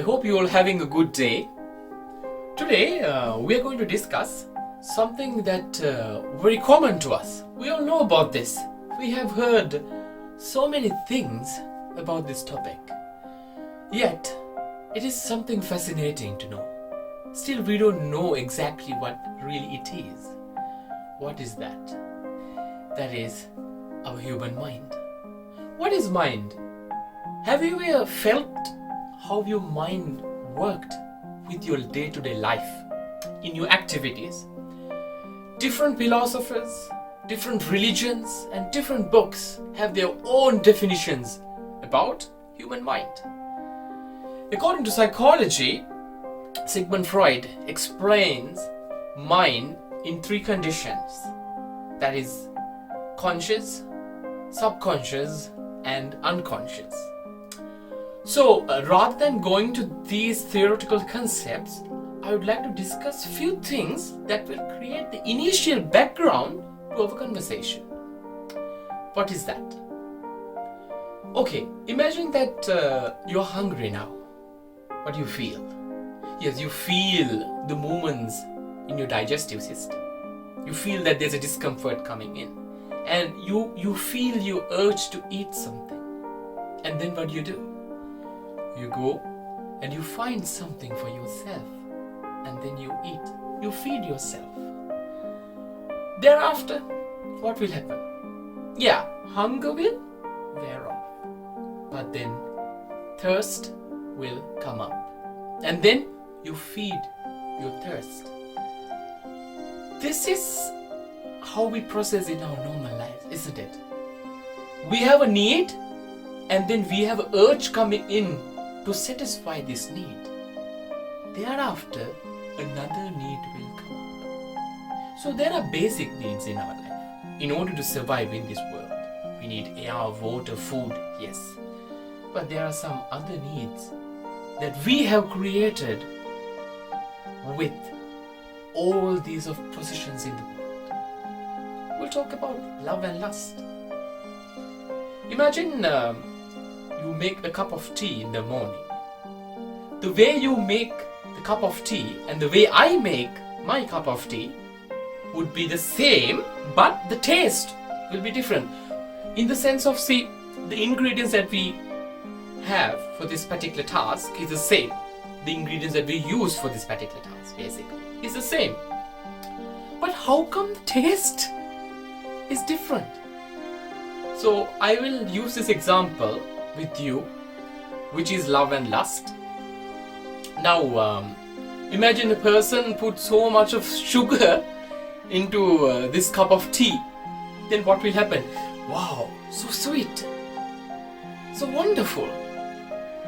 hope you all having a good day. Today we are going to discuss something that very common to us. We all know about this. We have heard so many things about this topic. Yet it is something fascinating to know. Still we don't know exactly what really it is. What is that? That is our human mind. What is mind? Have you ever felt how your mind worked with your day-to-day life, in your activities? Different philosophers, different religions, and different books have their own definitions about human mind. According to psychology, Sigmund Freud explains mind in three conditions. That is conscious, subconscious, and unconscious. So rather than going to these theoretical concepts, I would like to discuss few things that will create the initial background to our conversation. What is that? Okay, imagine that you're hungry now. What do you feel? Yes, you feel the movements in your digestive system. You feel that there's a discomfort coming in. And you feel your urge to eat something. And then what do? You go and you find something for yourself. And then you eat. You feed yourself. Thereafter, what will happen? Yeah, hunger will wear off. But then thirst will come up. And then you feed your thirst. This is how we process in our normal life, isn't it? We have a need and then we have an urge coming in to satisfy this need. Thereafter, another need will come up. So there are basic needs in our life. In order to survive in this world, we need air, water, food, yes. But there are some other needs that we have created with all these of possessions in the world. We'll talk about love and lust. Imagine you make a cup of tea in the morning. The way you make the cup of tea and the way I make my cup of tea would be the same, but the taste will be different. In the sense of, see, the ingredients that we have for this particular task is the same. The ingredients that we use for this particular task, basically, is the same. But how come the taste is different? So I will use this example with you, which is love and lust. Now imagine a person puts so much of sugar into this cup of tea. Then what will happen? Wow, so sweet, so wonderful.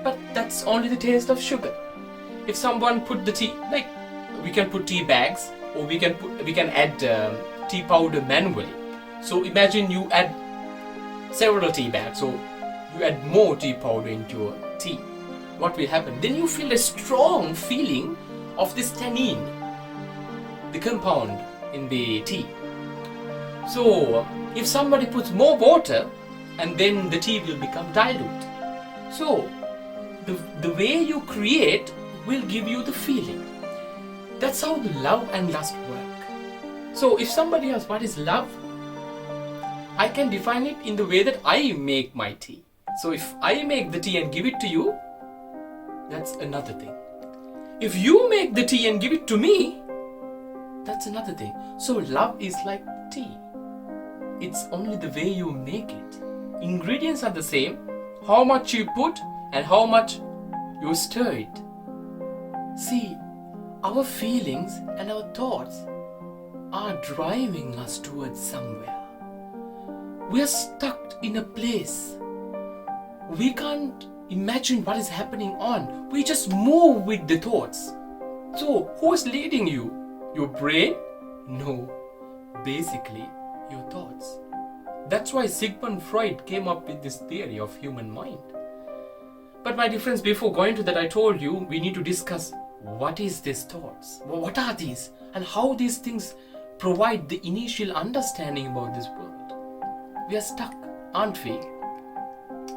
But that's only the taste of sugar. If someone put the tea, like we can put tea bags, or we can add tea powder manually. So imagine you add several tea bags, so you add more tea powder into your tea. What will happen? Then you feel a strong feeling of this tannin, the compound in the tea. So if somebody puts more water, and then the tea will become dilute. So the way you create will give you the feeling. That's how the love and lust work. So if somebody asks what is love, I can define it in the way that I make my tea. So if I make the tea and give it to you, that's another thing. If you make the tea and give it to me, that's another thing. So love is like tea. It's only the way you make it. Ingredients are the same. How much you put and how much you stir it. See, our feelings and our thoughts are driving us towards somewhere. We are stuck in a place. We can't imagine what is happening on. We just move with the thoughts. So, who's leading you? Your brain? No. Basically, your thoughts. That's why Sigmund Freud came up with this theory of human mind. But my dear friends, before going to that, I told you we need to discuss what is these thoughts? What are these? And how these things provide the initial understanding about this world. We are stuck, aren't we?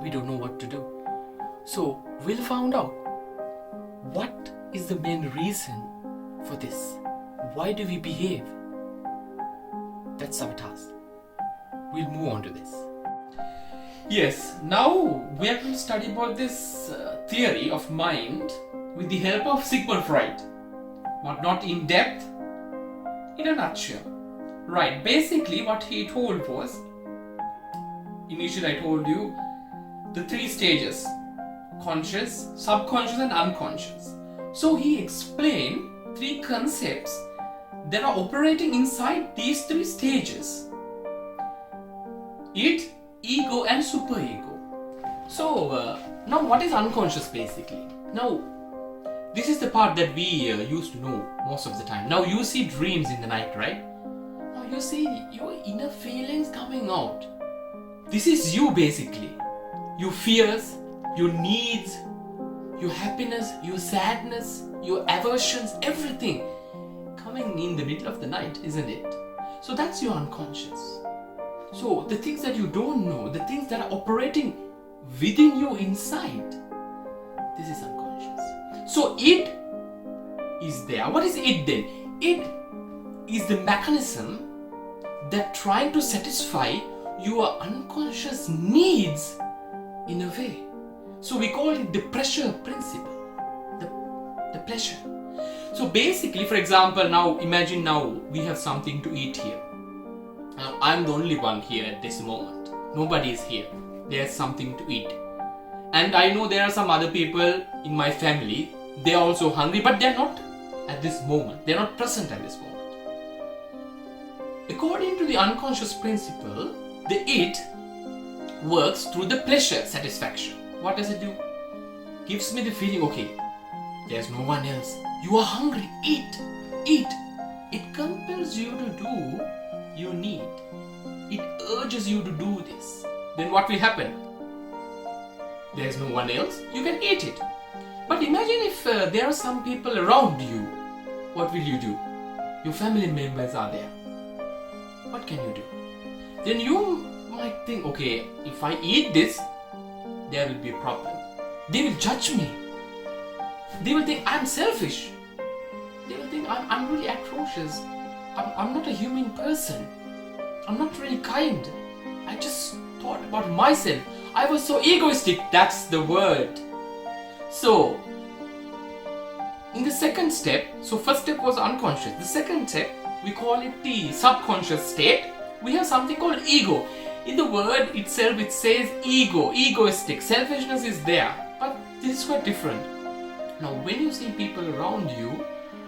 We don't know what to do. So we'll find out what is the main reason for this? Why do we behave? That's our task. We'll move on to this. Yes, now we are going to study about this theory of mind with the help of Sigmund Freud, but not in depth, in a nutshell. Right, basically what he told was, initially I told you, the three stages: conscious, subconscious and unconscious. So he explained three concepts that are operating inside these three stages: id, ego and superego. So now what is unconscious basically? Now this is the part that we used to know most of the time. Now you see dreams in the night, right? Now you see your inner feelings coming out. This is you basically. Your fears, your needs, your happiness, your sadness, your aversions, everything coming in the middle of the night, isn't it? So that's your unconscious. So the things that you don't know, the things that are operating within you inside, this is unconscious. So id is there. What is id then? Id is the mechanism that trying to satisfy your unconscious needs in a way. So we call it the pressure principle. The pleasure. So basically, for example, now imagine now we have something to eat here. Now I'm the only one here at this moment. Nobody is here. There's something to eat. And I know there are some other people in my family. They are also hungry, but they're not at this moment. They're not present at this moment. According to the unconscious principle, the id works through the pleasure satisfaction. What does it do? Gives me the feeling, okay, there's no one else. You are hungry, eat. It compels you to do your need. It urges you to do this. Then what will happen? There's no one else, you can eat it. But imagine if there are some people around you. What will you do? Your family members are there. What can you do? Then you might think, okay, if I eat this, there will be a problem. They will judge me. They will think I'm selfish. They will think I'm really atrocious. I'm not a human person. I'm not really kind. I just thought about myself. I was so egoistic. That's the word. So, in the second step, so first step was unconscious. The second step, we call it the subconscious state. We have something called ego. In the word itself, it says ego, egoistic. Selfishness is there. But this is quite different. Now, when you see people around you,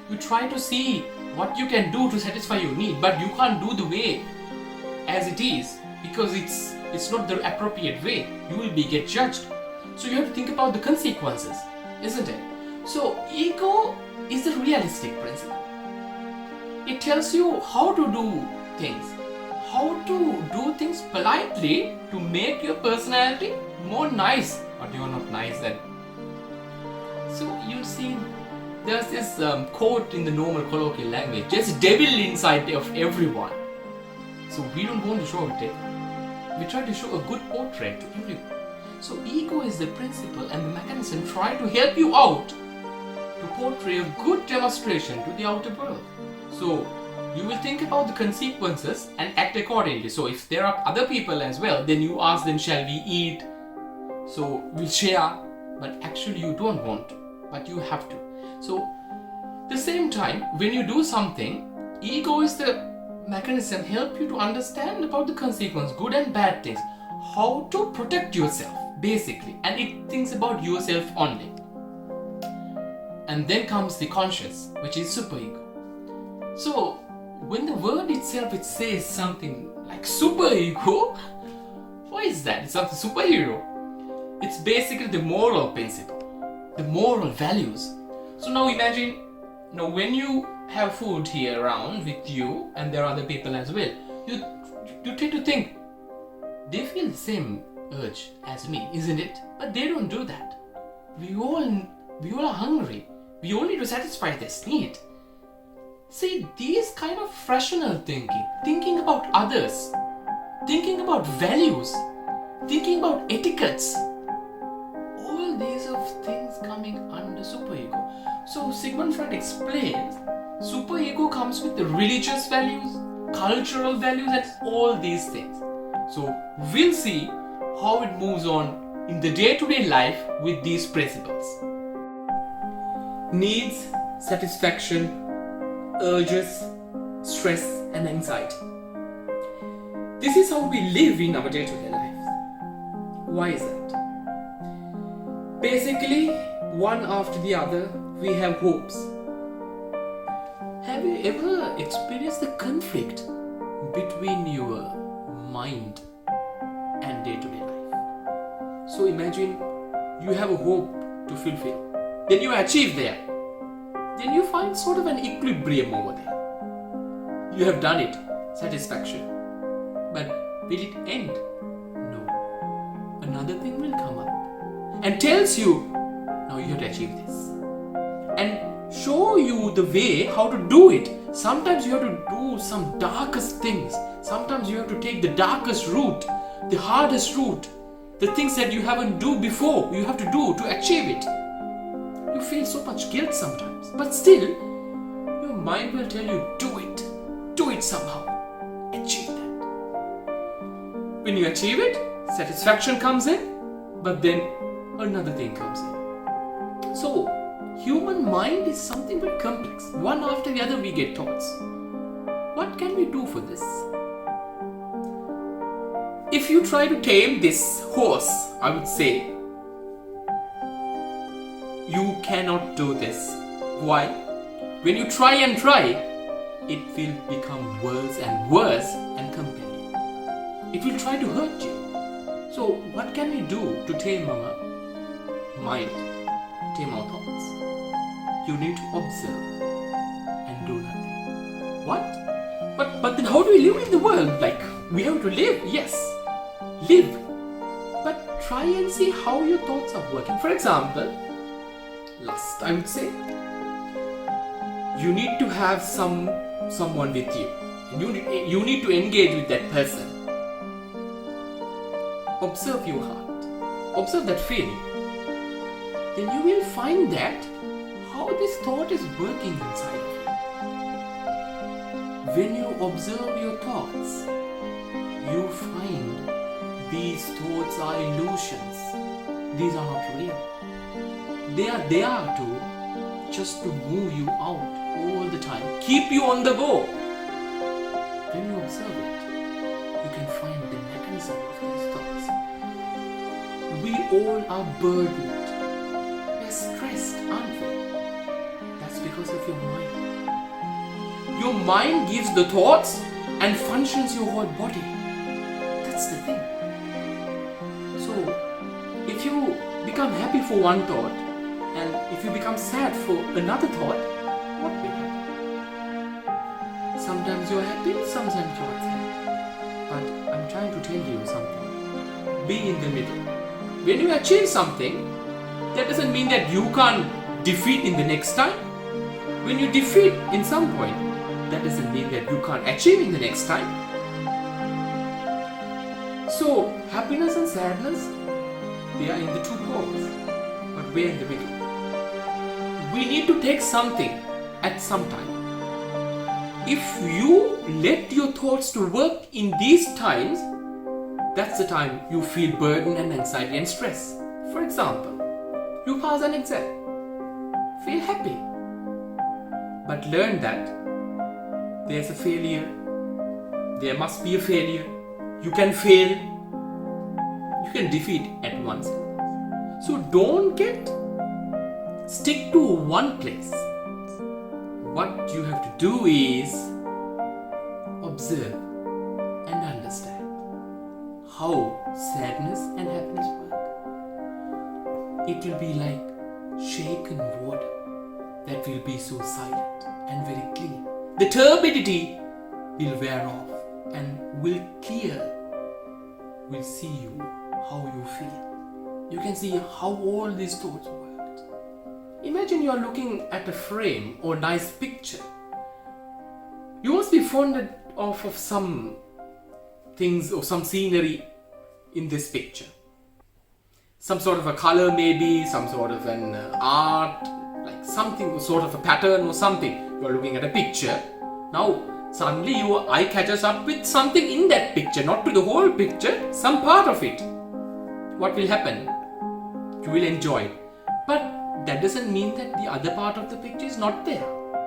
you try to see what you can do to satisfy your need, but you can't do the way as it is because it's not the appropriate way. You will get judged. So you have to think about the consequences, isn't it? So ego is the realistic principle. It tells you how to do things, how to do things politely to make your personality more nice. But you're not nice then. So you see, there's this quote in the normal colloquial language, there's a devil inside of everyone. So we don't want to show a devil. We try to show a good portrait to everyone. So ego is the principle and the mechanism trying to help you out to portray a good demonstration to the outer world. So you will think about the consequences and act accordingly. So if there are other people as well, then you ask them, shall we eat? So we'll share, but actually you don't want to, but you have to. So the same time, when you do something, ego is the mechanism help you to understand about the consequence, good and bad things, how to protect yourself basically, and it thinks about yourself only. And then comes the conscious, which is superego. So when the word itself it says something like superego, what is that? It's not the superhero. It's basically the moral principle, the moral values. So now imagine, now when you have food here around with you and there are other people as well, you tend to think they feel the same urge as me, isn't it? But they don't do that. We all are hungry. We all need to satisfy this need. See, these kind of rational thinking about others, thinking about values, thinking about etiquettes, all all these are things coming under superego. So Sigmund Freud explains superego comes with the religious values, cultural values, and all these things. So we'll see how it moves on in the day-to-day life with these principles. Needs, satisfaction, urges, stress, and anxiety. This is how we live in our day-to-day lives. Why is that? Basically, one after the other, we have hopes. Have you ever experienced the conflict between your mind and day-to-day life? So imagine you have a hope to fulfill. Then you achieve there. Then you find sort of an equilibrium over there. You have done it, satisfaction. But will it end? No. Another thing will come up and tells you, now you have to achieve this. And show you the way how to do it. Sometimes you have to do some darkest things. Sometimes you have to take the darkest route, the hardest route, the things that you haven't do before, you have to do to achieve it. You feel so much guilt sometimes, but still, your mind will tell you, do it somehow, achieve that. When you achieve it, satisfaction comes in, but then another thing comes in. So, human mind is something very complex. One after the other we get thoughts. What can we do for this? If you try to tame this horse, I would say, you cannot do this. Why? When you try, it will become worse and worse and compel you. It will try to hurt you. So what can we do to tame our mind, tame our thoughts? You need to observe and do nothing. What? But then how do we live in the world? Like, we have to live, yes. Live. But try and see how your thoughts are working. For example, lust, I would say. You need to have someone with you. You need to engage with that person. Observe your heart. Observe that feeling. Then you will find that how this thought is working inside of you. When you observe your thoughts, you find these thoughts are illusions. These are not real. They are there just to move you out all the time, keep you on the go. When you observe it, you can find the mechanism of these thoughts. We all are burdened. We are stressed, aren't we? That's because of your mind. Your mind gives the thoughts and functions your whole body. That's the thing. So, if you become happy for one thought, and if you become sad for another thought, what will happen? Sometimes you're happy, sometimes you're sad. But I'm trying to tell you something. Be in the middle. When you achieve something, that doesn't mean that you can't defeat in the next time. When you defeat in some point, that doesn't mean that you can't achieve in the next time. So, happiness and sadness, they are in the two poles, but we're in the middle. We need to take something at some time. If you let your thoughts to work in these times, that's the time you feel burden and anxiety and stress. For example, you pass an exam, feel happy, but learn that there's a failure, there must be a failure, you can fail, you can defeat at once. So don't stick to one place. What you have to do is observe and understand how sadness and happiness work. It will be like shaken water that will be so silent and very clean. The turbidity will wear off and will clear. Will see you how you feel. You can see how all these thoughts worked. Imagine you are looking at a frame or nice picture. You must be fond of some things or some scenery in this picture. some sort of a color, maybe some sort of an art, like something, sort of a pattern or something. You are looking at a picture. Now suddenly your eye catches up with something in that picture, not to the whole picture, some part of it. What will happen? You will enjoy it. But that doesn't mean that the other part of the picture is not there.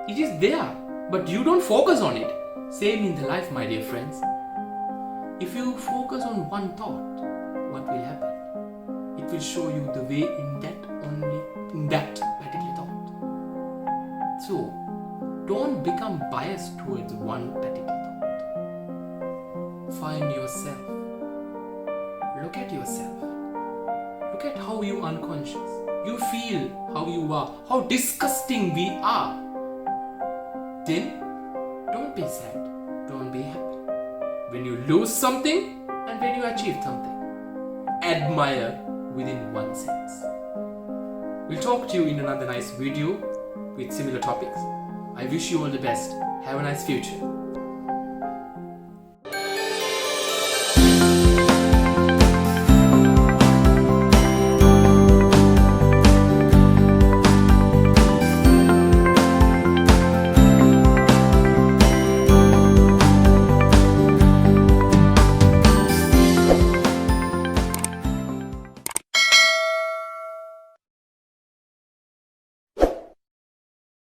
It is there, but you don't focus on it. Same in the life, my dear friends. If you focus on one thought, what will happen? It will show you the way in that particular thought. So, don't become biased towards one particular thought. Find yourself. Look at yourself. Look at how you are unconscious. You feel how you are, how disgusting we are. Then, don't be sad. Don't be happy. When you lose something and when you achieve something, admire within one sense. We'll talk to you in another nice video with similar topics. I wish you all the best. Have a nice future.